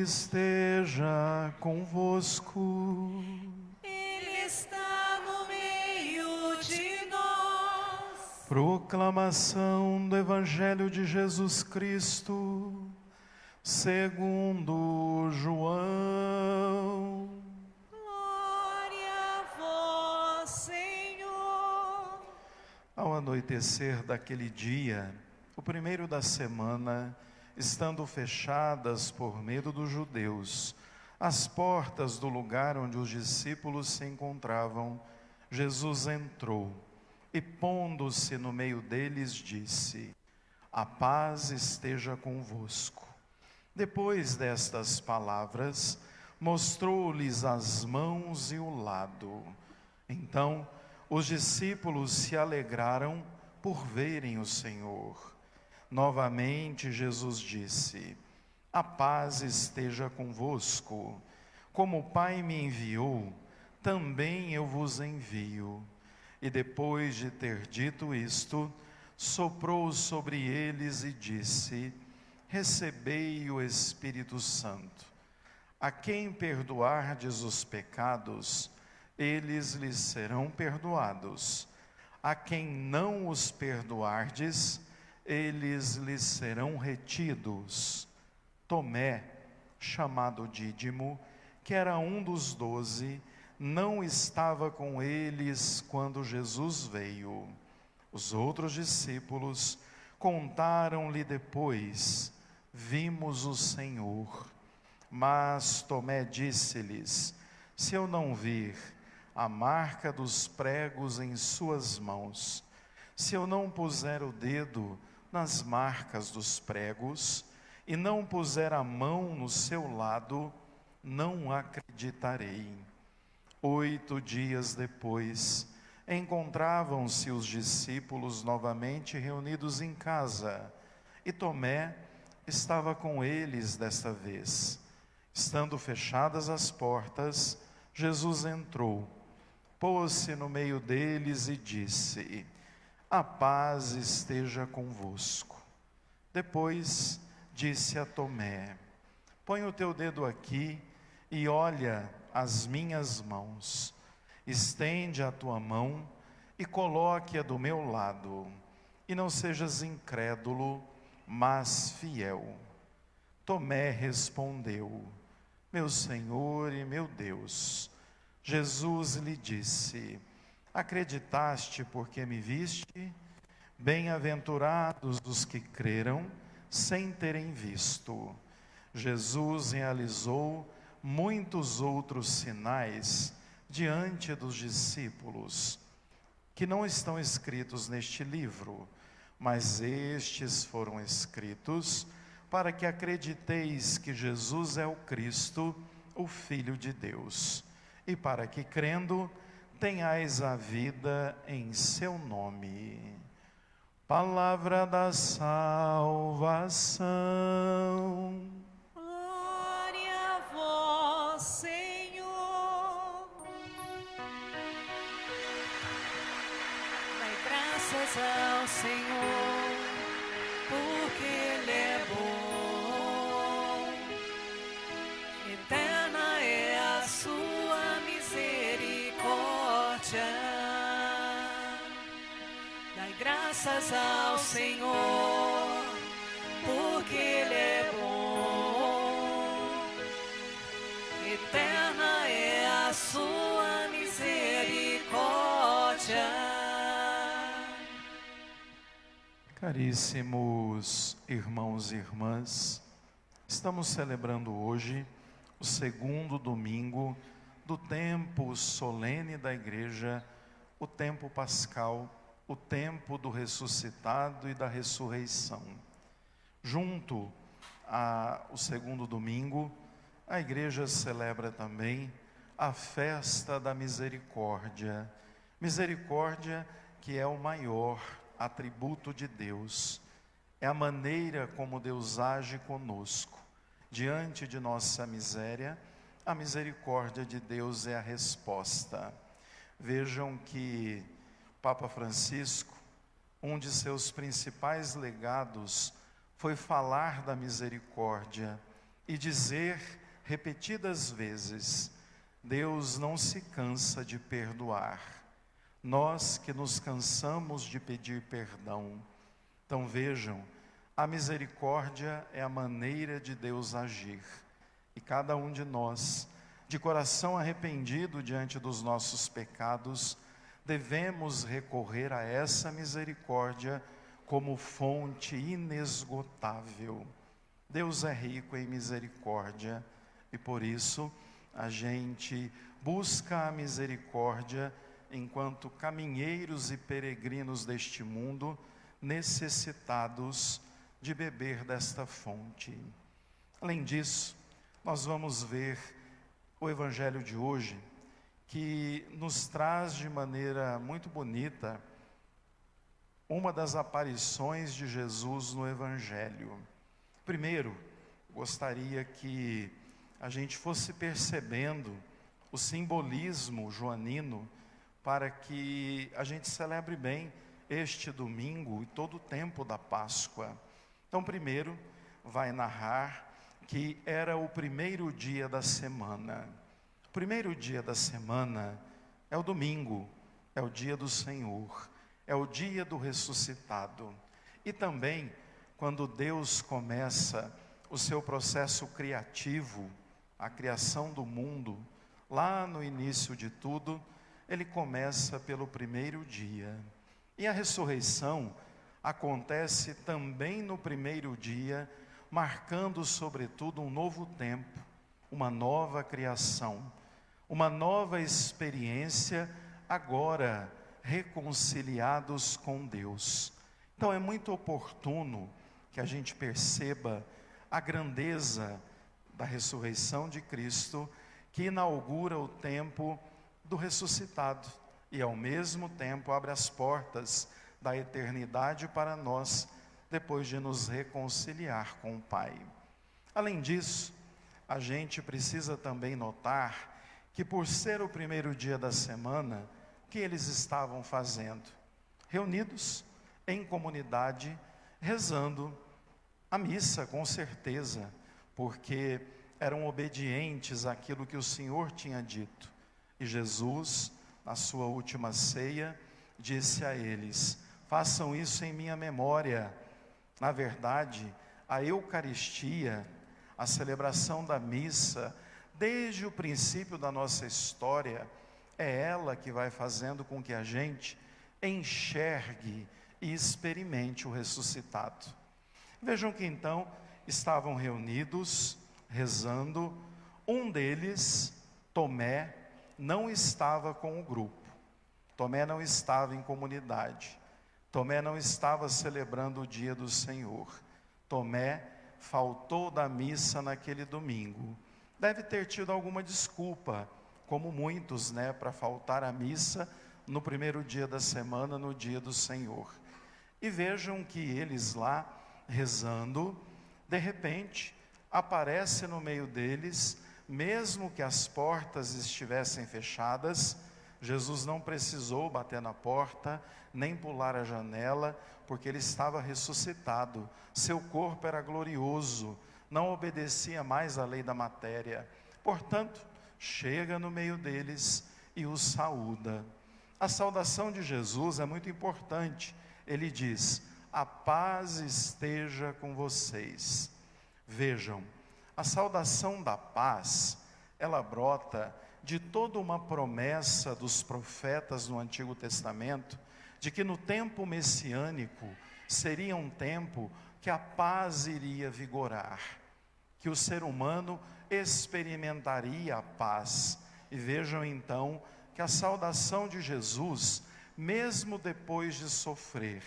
esteja convosco. Ele está no meio de nós. Proclamação do Evangelho de Jesus Cristo, segundo João. Glória a vós, Senhor. Ao anoitecer daquele dia, o primeiro da semana, estando fechadas por medo dos judeus, as portas do lugar onde os discípulos se encontravam, Jesus entrou e, pondo-se no meio deles, disse: a paz esteja convosco. Depois destas palavras, mostrou-lhes as mãos e o lado. Então, os discípulos se alegraram por verem o Senhor. Novamente Jesus disse: a paz esteja convosco. Como o Pai me enviou, também eu vos envio. E depois de ter dito isto, soprou sobre eles e disse: recebei o Espírito Santo. A quem perdoardes os pecados, eles lhes serão perdoados. A quem não os perdoardes, eles lhes serão retidos. Tomé, chamado Dídimo, que era um dos 12, não estava com eles quando Jesus veio. Os outros discípulos contaram-lhe depois: vimos o Senhor. Mas Tomé disse-lhes: se eu não vir a marca dos pregos em suas mãos, se eu não puser o dedo nas marcas dos pregos, e não puser a mão no seu lado, não acreditarei. 8 dias depois, encontravam-se os discípulos novamente reunidos em casa, e Tomé estava com eles desta vez. Estando fechadas as portas, Jesus entrou, pôs-se no meio deles e disse: a paz esteja convosco. Depois disse a Tomé: põe o teu dedo aqui e olha as minhas mãos. Estende a tua mão e coloque-a do meu lado. E não sejas incrédulo, mas fiel. Tomé respondeu: meu Senhor e meu Deus. Jesus lhe disse: acreditaste porque me viste? Bem-aventurados os que creram sem terem visto. Jesus realizou muitos outros sinais diante dos discípulos, que não estão escritos neste livro, mas estes foram escritos para que acrediteis que Jesus é o Cristo, o Filho de Deus, e para que, crendo, tenhais a vida em seu nome. Palavra da salvação. Glória a vós, Senhor. Dai graças ao Senhor, porque Ele é bom. Eterna é a sua misericórdia. Dai graças ao Senhor, porque Ele é bom. Eterna é a sua misericórdia. Caríssimos irmãos e irmãs, estamos celebrando hoje o segundo domingo do tempo solene da Igreja, o tempo pascal, o tempo do ressuscitado e da ressurreição. Junto ao segundo domingo, a Igreja celebra também a festa da misericórdia. Misericórdia que é o maior atributo de Deus. É a maneira como Deus age conosco. Diante de nossa miséria, a misericórdia de Deus é a resposta. Vejam que Papa Francisco, um de seus principais legados foi falar da misericórdia e dizer repetidas vezes: Deus não se cansa de perdoar. Nós que nos cansamos de pedir perdão. Então vejam, a misericórdia é a maneira de Deus agir. E cada um de nós, de coração arrependido diante dos nossos pecados, devemos recorrer a essa misericórdia como fonte inesgotável. Deus é rico em misericórdia e por isso a gente busca a misericórdia enquanto caminheiros e peregrinos deste mundo, necessitados de beber desta fonte. Além disso, nós vamos ver o Evangelho de hoje, que nos traz de maneira muito bonita uma das aparições de Jesus no Evangelho. Primeiro, gostaria que a gente fosse percebendo o simbolismo joanino para que a gente celebre bem este domingo e todo o tempo da Páscoa. Então, primeiro, vai narrar que era o primeiro dia da semana. O primeiro dia da semana é o domingo, é o dia do Senhor, é o dia do ressuscitado. E também, quando Deus começa o seu processo criativo, a criação do mundo, lá no início de tudo, ele começa pelo primeiro dia. E a ressurreição acontece também no primeiro dia, marcando sobretudo um novo tempo, uma nova criação, uma nova experiência, agora reconciliados com Deus. Então é muito oportuno que a gente perceba a grandeza da ressurreição de Cristo, que inaugura o tempo do ressuscitado e ao mesmo tempo abre as portas da eternidade para nós, depois de nos reconciliar com o Pai. Além disso, a gente precisa também notar que por ser o primeiro dia da semana, o que eles estavam fazendo? Reunidos em comunidade, rezando a missa, com certeza, porque eram obedientes àquilo que o Senhor tinha dito. E Jesus, na sua última ceia, disse a eles: façam isso em minha memória. Na verdade, a Eucaristia, a celebração da missa, desde o princípio da nossa história, é ela que vai fazendo com que a gente enxergue e experimente o ressuscitado. Vejam que então estavam reunidos, rezando. Um deles, Tomé, não estava com o grupo. Tomé não estava em comunidade. Tomé não estava celebrando o dia do Senhor. Tomé faltou da missa naquele domingo. Deve ter tido alguma desculpa, como muitos, para faltar à missa no primeiro dia da semana, no dia do Senhor. E vejam que eles lá, rezando, de repente, aparece no meio deles, mesmo que as portas estivessem fechadas. Jesus não precisou bater na porta, nem pular a janela, porque ele estava ressuscitado. Seu corpo era glorioso, não obedecia mais à lei da matéria. Portanto, chega no meio deles e os saúda. A saudação de Jesus é muito importante. Ele diz: a paz esteja com vocês. Vejam, a saudação da paz, ela brota de toda uma promessa dos profetas no Antigo Testamento, de que no tempo messiânico seria um tempo que a paz iria vigorar, que o ser humano experimentaria a paz. E vejam então que a saudação de Jesus, mesmo depois de sofrer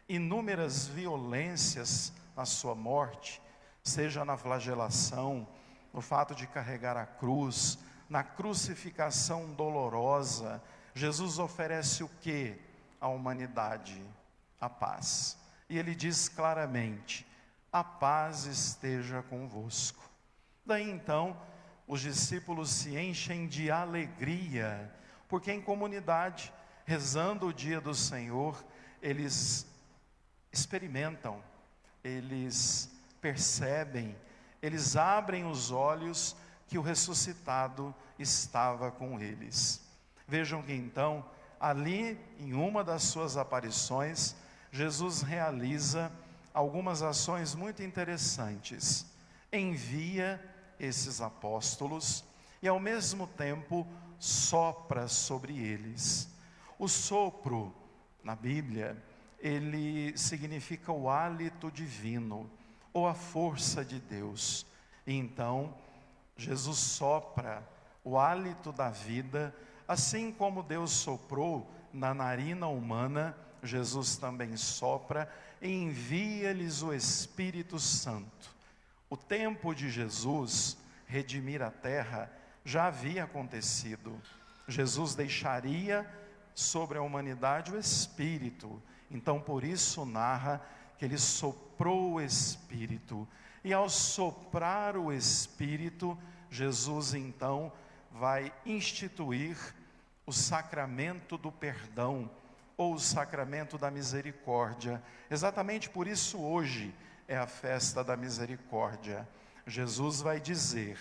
inúmeras violências na sua morte, seja na flagelação, no fato de carregar a cruz, na crucificação dolorosa, Jesus oferece o que à humanidade? A paz. E ele diz claramente: a paz esteja convosco. Daí então, os discípulos se enchem de alegria, porque em comunidade, rezando o dia do Senhor, eles experimentam, eles percebem, eles abrem os olhos que o ressuscitado estava com eles. Vejam que então, ali em uma das suas aparições, Jesus realiza algumas ações muito interessantes. Envia esses apóstolos e ao mesmo tempo sopra sobre eles. O sopro, na Bíblia, ele significa o hálito divino, ou a força de Deus. E então, Jesus sopra o hálito da vida, assim como Deus soprou na narina humana, Jesus também sopra e envia-lhes o Espírito Santo. O tempo de Jesus redimir a terra já havia acontecido. Jesus deixaria sobre a humanidade o Espírito. Então, por isso narra que ele soprou o Espírito. E ao soprar o Espírito, Jesus então vai instituir o sacramento do perdão, ou o sacramento da misericórdia. Exatamente por isso hoje é a festa da misericórdia. Jesus vai dizer: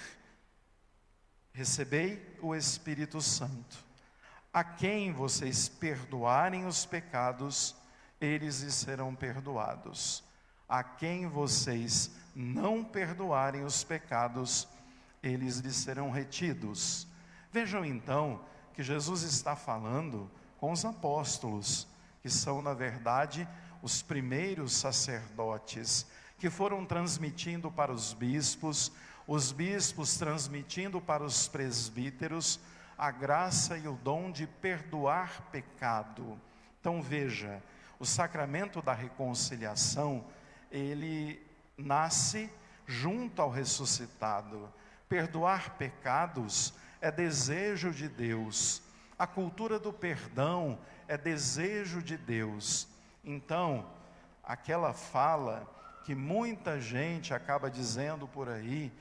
recebei o Espírito Santo. A quem vocês perdoarem os pecados, eles lhes serão perdoados. A quem vocês não perdoarem os pecados, eles lhes serão retidos. Vejam então que Jesus está falando com os apóstolos, que são na verdade os primeiros sacerdotes, que foram transmitindo para os bispos transmitindo para os presbíteros a graça e o dom de perdoar pecado. Então veja, o sacramento da reconciliação, ele nasce junto ao ressuscitado. Perdoar pecados é desejo de Deus. A cultura do perdão é desejo de Deus. Então, aquela fala que muita gente acaba dizendo por aí: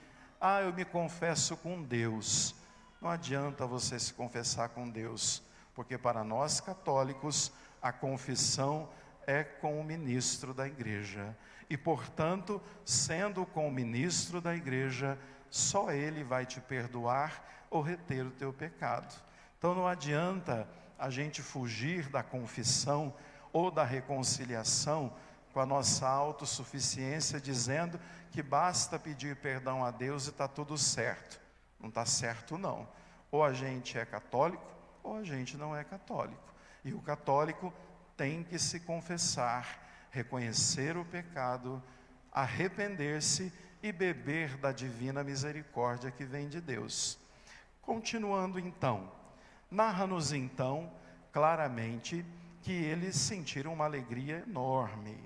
eu me confesso com Deus. Não adianta você se confessar com Deus, porque para nós católicos, a confissão é com o ministro da igreja. E, portanto, sendo com o ministro da igreja, só ele vai te perdoar ou reter o teu pecado. Então não adianta a gente fugir da confissão ou da reconciliação com a nossa autossuficiência, dizendo que basta pedir perdão a Deus e está tudo certo. Não está certo não. Ou a gente é católico, ou a gente não é católico. E o católico tem que se confessar, reconhecer o pecado, arrepender-se e beber da divina misericórdia que vem de Deus. Continuando então, narra-nos então claramente que eles sentiram uma alegria enorme.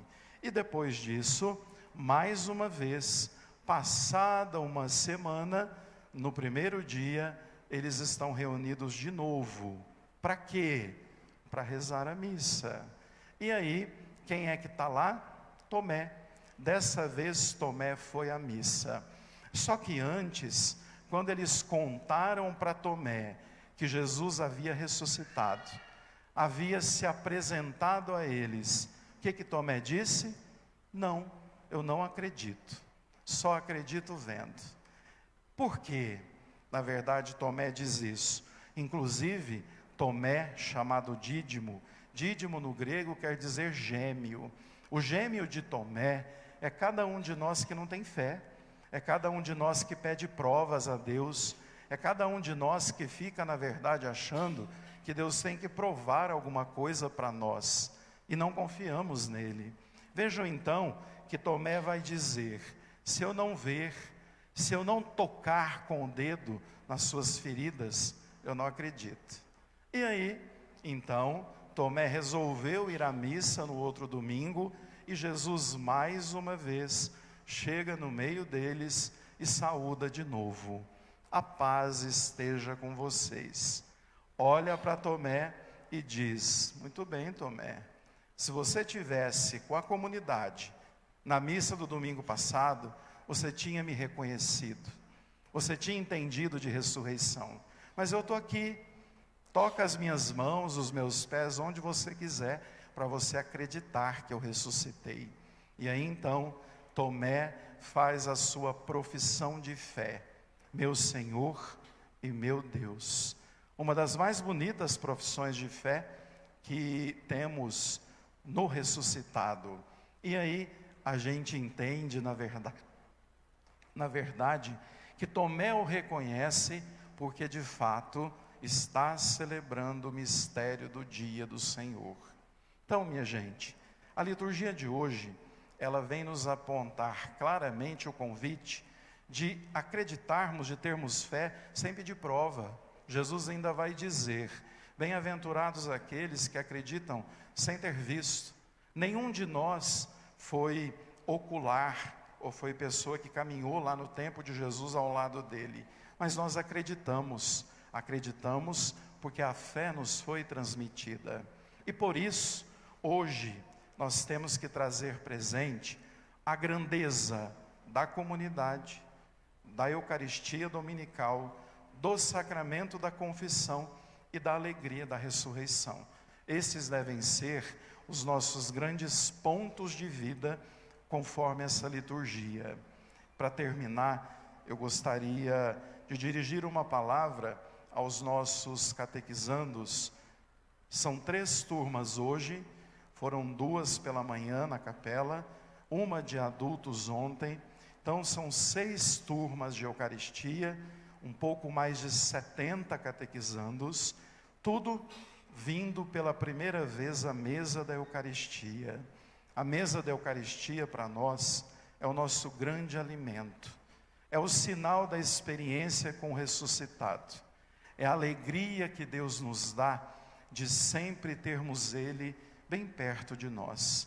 E depois disso, mais uma vez, passada uma semana, no primeiro dia, eles estão reunidos de novo. Para quê? Para rezar a missa. E aí, quem é que está lá? Tomé. Dessa vez Tomé foi à missa. Só que antes, quando eles contaram para Tomé que Jesus havia ressuscitado, havia se apresentado a eles, o que Tomé disse? Não, eu não acredito, só acredito vendo. Por quê? Na verdade, Tomé diz isso. Inclusive, Tomé, chamado Dídimo, Dídimo no grego quer dizer gêmeo. O gêmeo de Tomé é cada um de nós que não tem fé, é cada um de nós que pede provas a Deus, é cada um de nós que fica, na verdade, achando que Deus tem que provar alguma coisa para nós, e não confiamos nele. Vejam então que Tomé vai dizer: se eu não ver, se eu não tocar com o dedo nas suas feridas, eu não acredito. E aí, então, Tomé resolveu ir à missa no outro domingo, e Jesus mais uma vez chega no meio deles e saúda de novo: a paz esteja com vocês. Olha para Tomé e diz: muito bem, Tomé, se você tivesse com a comunidade na missa do domingo passado, você tinha me reconhecido, você tinha entendido de ressurreição, mas eu estou aqui, toca as minhas mãos, os meus pés, onde você quiser, para você acreditar que eu ressuscitei. E aí então, Tomé faz a sua profissão de fé: meu Senhor e meu Deus. Uma das mais bonitas profissões de fé que temos no ressuscitado. E aí a gente entende, na verdade, que Tomé o reconhece porque de fato está celebrando o mistério do dia do Senhor. Então, minha gente, a liturgia de hoje, ela vem nos apontar claramente o convite de acreditarmos, de termos fé sem pedir prova. Jesus ainda vai dizer: bem-aventurados aqueles que acreditam sem ter visto. Nenhum de nós foi ocular, ou foi pessoa que caminhou lá no tempo de Jesus ao lado dele, mas nós acreditamos porque a fé nos foi transmitida. E por isso, hoje, nós temos que trazer presente a grandeza da comunidade, da Eucaristia Dominical, do sacramento da confissão e da alegria da ressurreição. Esses devem ser os nossos grandes pontos de vida, conforme essa liturgia. Para terminar, eu gostaria de dirigir uma palavra aos nossos catequizandos. São 3 turmas hoje, foram 2 pela manhã na capela, uma de adultos ontem, então são 6 turmas de Eucaristia, um pouco mais de 70 catequizandos, tudo vindo pela primeira vez à mesa da Eucaristia. A mesa da Eucaristia para nós é o nosso grande alimento, é o sinal da experiência com o ressuscitado, é a alegria que Deus nos dá de sempre termos Ele bem perto de nós.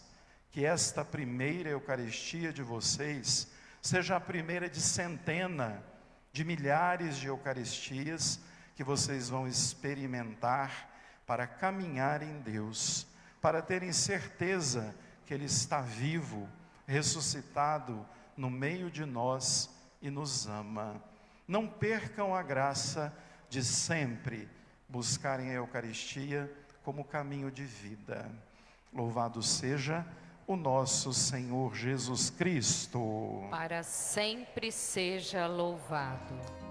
Que esta primeira Eucaristia de vocês seja a primeira de centena, de milhares de Eucaristias que vocês vão experimentar para caminhar em Deus, para terem certeza que Ele está vivo, ressuscitado no meio de nós e nos ama. Não percam a graça de sempre buscarem a Eucaristia como caminho de vida. Louvado seja o nosso Senhor Jesus Cristo. Para sempre seja louvado.